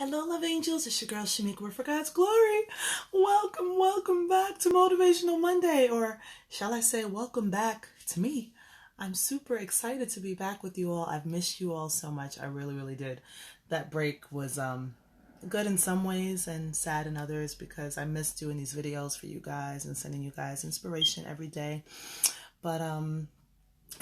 Hello, love angels. It's your girl, Shanique. We're for God's glory. Welcome back to Motivational Monday, or shall I say, welcome back to me. I'm super excited to be back with you all. I've missed you all so much. I really did. That break was good in some ways and sad in others because I missed doing these videos for you guys and sending you guys inspiration every day. But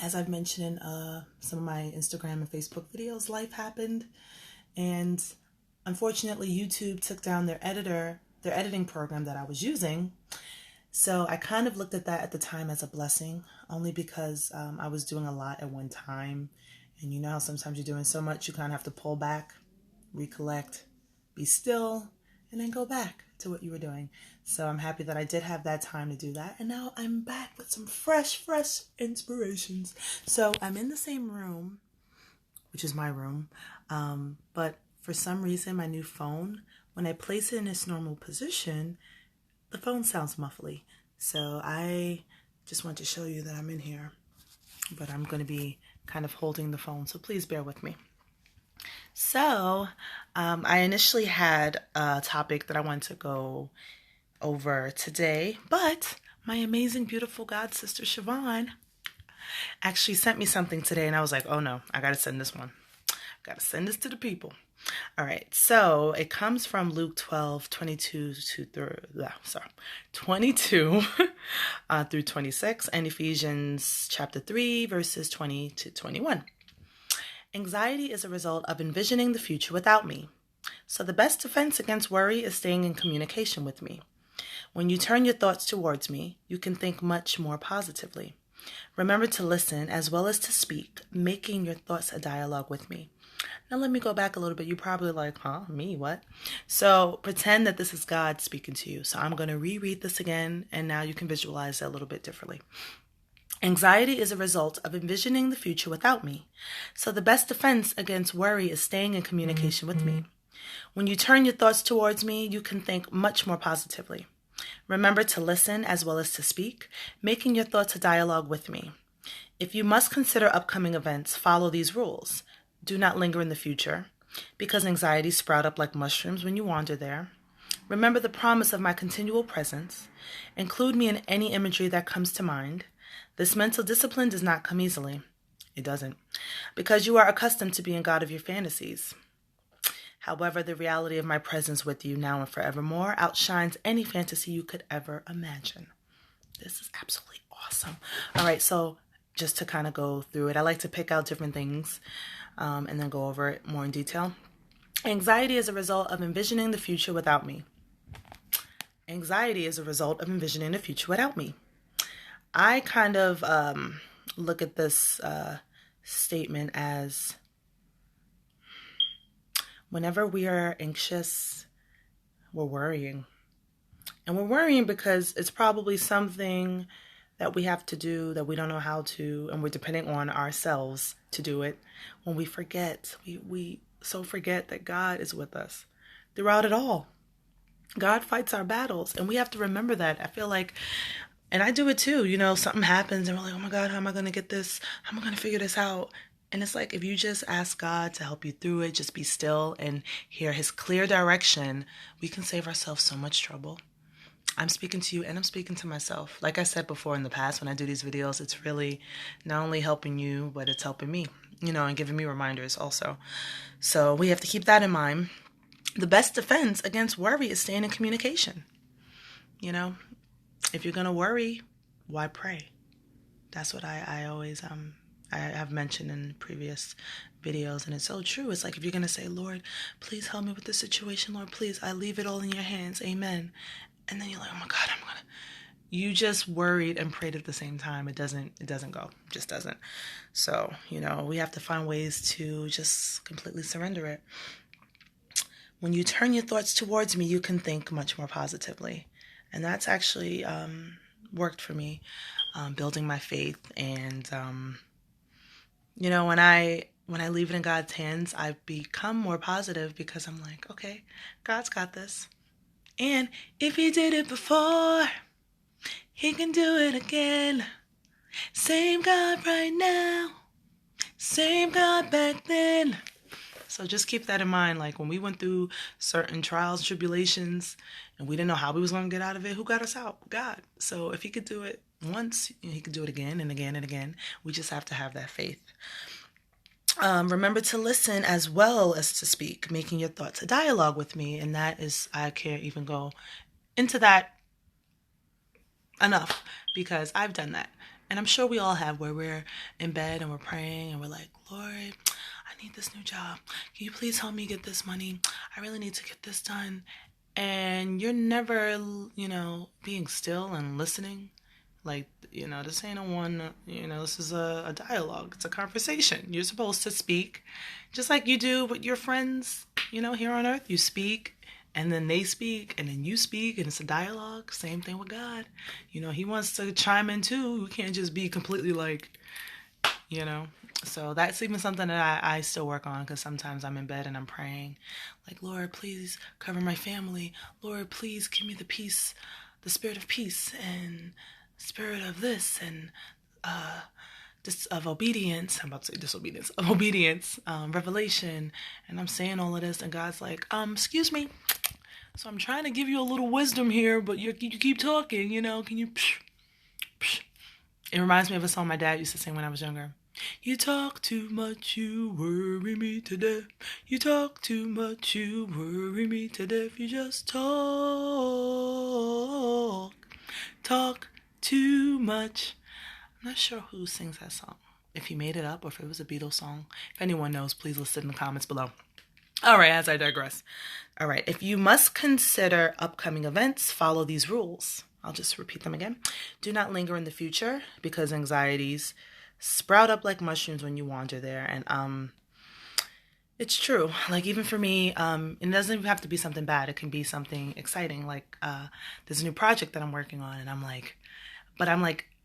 as I've mentioned in some of my Instagram and Facebook videos, life happened, and unfortunately, YouTube took down their editing program that I was using. So I kind of looked at that at the time as a blessing, only because I was doing a lot at one time. And you know how sometimes you're doing so much, you kind of have to pull back, recollect, be still, and then go back to what you were doing. So I'm happy that I did have that time to do that. And now I'm back with some fresh inspirations. So I'm in the same room, which is my room, but for some reason, my new phone, when I place it in its normal position, the phone sounds muffly. So I just want to show you that I'm in here, but I'm going to be kind of holding the phone, so please bear with me. So I initially had a topic that I wanted to go over today, but my amazing, beautiful God sister, Siobhan, actually sent me something today, and I was like, oh no, I got to send this one. Got to send this to the people. All right, so it comes from Luke 22 through 26, and Ephesians chapter 3, verses 20 to 21. Anxiety is a result of envisioning the future without me. So the best defense against worry is staying in communication with me. When you turn your thoughts towards me, you can think much more positively. Remember to listen as well as to speak, making your thoughts a dialogue with me. Now let me go back a little bit. You're probably like, huh, me, what? So pretend that this is God speaking to you. So I'm going to reread this again, and now you can visualize it a little bit differently. Anxiety is a result of envisioning the future without me. So the best defense against worry is staying in communication with me. When you turn your thoughts towards me, you can think much more positively. Remember to listen as well as to speak, making your thoughts a dialogue with me. If you must consider upcoming events, follow these rules. Do not linger in the future, because anxieties sprout up like mushrooms when you wander there. Remember the promise of my continual presence. Include me in any imagery that comes to mind. This mental discipline does not come easily. It doesn't, because you are accustomed to being God of your fantasies. However, the reality of my presence with you now and forevermore outshines any fantasy you could ever imagine. This is absolutely awesome. All right, so just to kind of go through it, I like to pick out different things and then go over it more in detail. Anxiety is a result of envisioning the future without me. Anxiety is a result of envisioning the future without me. I kind of look at this statement as whenever we are anxious, we're worrying. And we're worrying because it's probably something that we have to do that we don't know how to, and we're depending on ourselves to do it. When we forget, we so forget that God is with us throughout it all. God fights our battles, and we have to remember that. I feel like, and I do it too, you know, something happens and we're like, oh my God, how am I going to get this? How am I going to figure this out? And it's like, if you just ask God to help you through it, just be still and hear his clear direction, we can save ourselves so much trouble. I'm speaking to you and I'm speaking to myself. Like I said before in the past, when I do these videos, it's really not only helping you, but it's helping me, you know, and giving me reminders also. So we have to keep that in mind. The best defense against worry is staying in communication. You know, if you're going to worry, why pray? That's what I always, I have mentioned in previous videos, and it's so true. It's like, if you're going to say, Lord, please help me with this situation. Lord, please, I leave it all in your hands. Amen. And then you're like, oh my God, you just worried and prayed at the same time. It doesn't go, it just doesn't. So, you know, we have to find ways to just completely surrender it. When you turn your thoughts towards me, you can think much more positively. And that's actually worked for me, building my faith. And, you know, when I leave it in God's hands, I become more positive because I'm like, okay, God's got this. And if he did it before, he can do it again. Same God right now, same God back then. So just keep that in mind. Like when we went through certain trials, tribulations, and we didn't know how we was going to get out of it, who got us out? God. So if he could do it once, he could do it again and again and again. We just have to have that faith. Remember to listen as well as to speak, making your thoughts a dialogue with me. And that is, I can't even go into that enough because I've done that. And I'm sure we all have, where we're in bed and we're praying and we're like, Lord, I need this new job. Can you please help me get this money? I really need to get this done. And you're never, being still and listening. Like, this ain't a one, this is a dialogue. It's a conversation. You're supposed to speak just like you do with your friends, here on earth. You speak and then they speak and then you speak and it's a dialogue. Same thing with God. He wants to chime in too. You can't just be completely like, So that's even something that I still work on, because sometimes I'm in bed and I'm praying like, Lord, please cover my family. Lord, please give me the peace, the spirit of peace and spirit of this and of obedience. I'm about to say disobedience. Of obedience, revelation. And I'm saying all of this and God's like, excuse me. So I'm trying to give you a little wisdom here, but you keep talking, can you? Psh, psh. It reminds me of a song my dad used to sing when I was younger. You talk too much, you worry me to death. You talk too much, you worry me to death. You just talk too much. I'm not sure who sings that song, if he made it up or if it was a Beatles song. If anyone knows, please list it in the comments below. All right, as I digress. All right, if you must consider upcoming events, follow these rules. I'll just repeat them again. Do not linger in the future, because anxieties sprout up like mushrooms when you wander there. And it's true. Like, even for me, it doesn't even have to be something bad. It can be something exciting. Like, there's a new project that I'm working on, and I'm like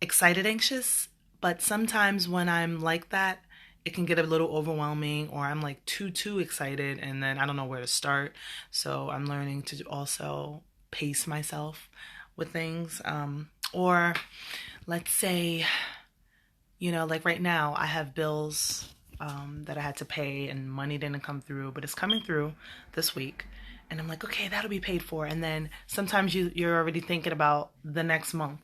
excited, anxious. But sometimes when I'm like that, it can get a little overwhelming, or I'm like too excited, and then I don't know where to start. So I'm learning to also pace myself with things. Or let's say, like right now I have bills that I had to pay and money didn't come through, but it's coming through this week. And I'm like, okay, that'll be paid for. And then sometimes you're already thinking about the next month.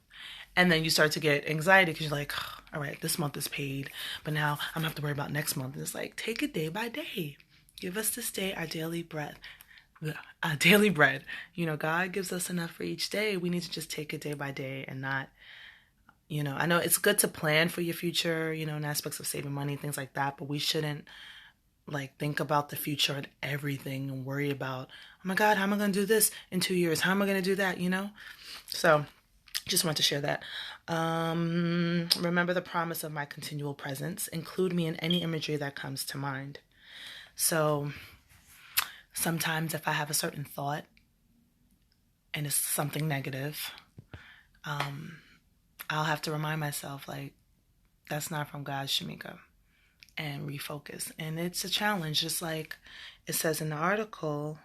And then you start to get anxiety because you're like, all right, this month is paid, but now I'm going to have to worry about next month. And it's like, take it day by day. Give us this day our daily bread. Daily bread. God gives us enough for each day. We need to just take it day by day and not, I know it's good to plan for your future, in aspects of saving money, things like that, but we shouldn't think about the future and everything and worry about, oh my God, how am I going to do this in 2 years? How am I going to do that? So just want to share that. Remember the promise of my continual presence. Include me in any imagery that comes to mind. So sometimes if I have a certain thought and it's something negative, I'll have to remind myself, like, that's not from God, Shamika, and refocus. And it's a challenge, just like it says in the article,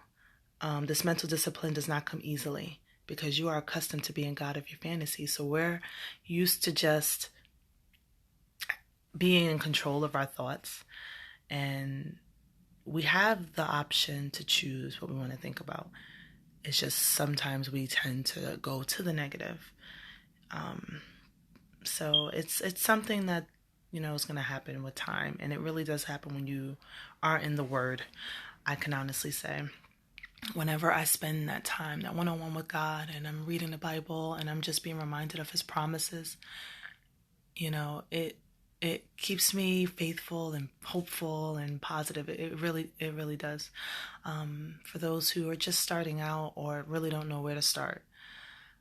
this mental discipline does not come easily, because you are accustomed to being God of your fantasy. So we're used to just being in control of our thoughts. And we have the option to choose what we want to think about. It's just sometimes we tend to go to the negative. So it's something that, is going to happen with time. And it really does happen when you are in the Word. I can honestly say, whenever I spend that time, that one-on-one with God, and I'm reading the Bible and I'm just being reminded of His promises, it keeps me faithful and hopeful and positive. It really does. For those who are just starting out or really don't know where to start,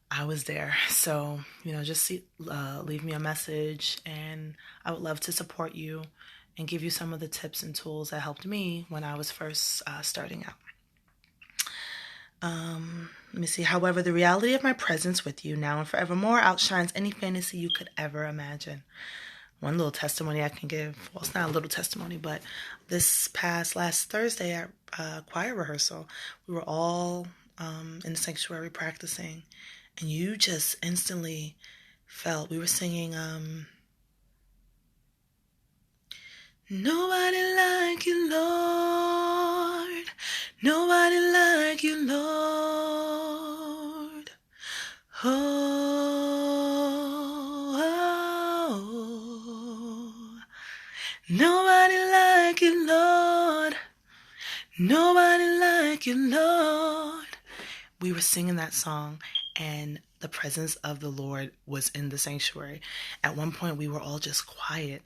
I was there. So, just leave me a message, and I would love to support you and give you some of the tips and tools that helped me when I was first starting out. Let me see. However, the reality of my presence with you now and forevermore outshines any fantasy you could ever imagine. One little testimony I can give. Well, it's not a little testimony, but this last Thursday at choir rehearsal, we were all in the sanctuary practicing, and you just instantly felt, we were singing Nobody like you, Lord. Nobody like you, Lord. Oh, nobody like you, Lord. Nobody like you, Lord. We were singing that song, and the presence of the Lord was in the sanctuary. At one point, we were all just quiet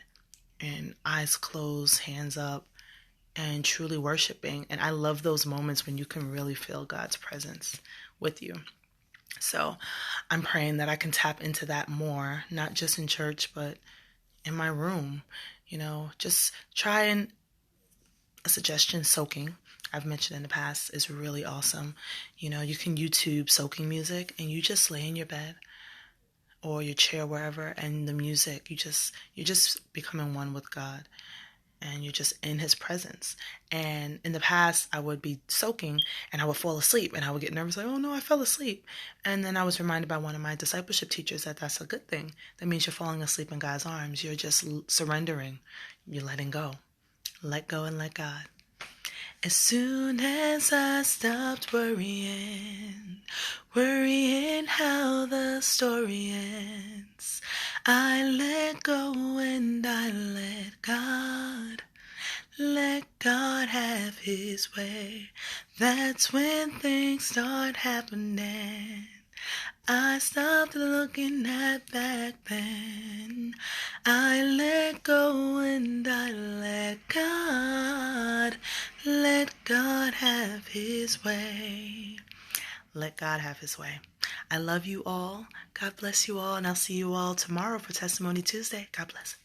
and eyes closed, hands up, and truly worshiping. And I love those moments when you can really feel God's presence with you. So I'm praying that I can tap into that more, not just in church, but in my room. Just try a suggestion, soaking. I've mentioned in the past is really awesome. You can YouTube soaking music, and you just lay in your bed or your chair, wherever, and the music, you're just becoming one with God, and you're just in his presence. And in the past, I would be soaking and I would fall asleep, and I would get nervous, like, oh no, I fell asleep. And then I was reminded by one of my discipleship teachers that that's a good thing. That means you're falling asleep in God's arms. You're just surrendering. You're letting go. Let go and let God. As soon as I stopped worrying how the story ends, I let go and I let God have his way. That's when things start happening. I stopped looking at back then. I let go and I let God have his way. Let God have his way. I love you all. God bless you all, and I'll see you all tomorrow for Testimony Tuesday. God bless.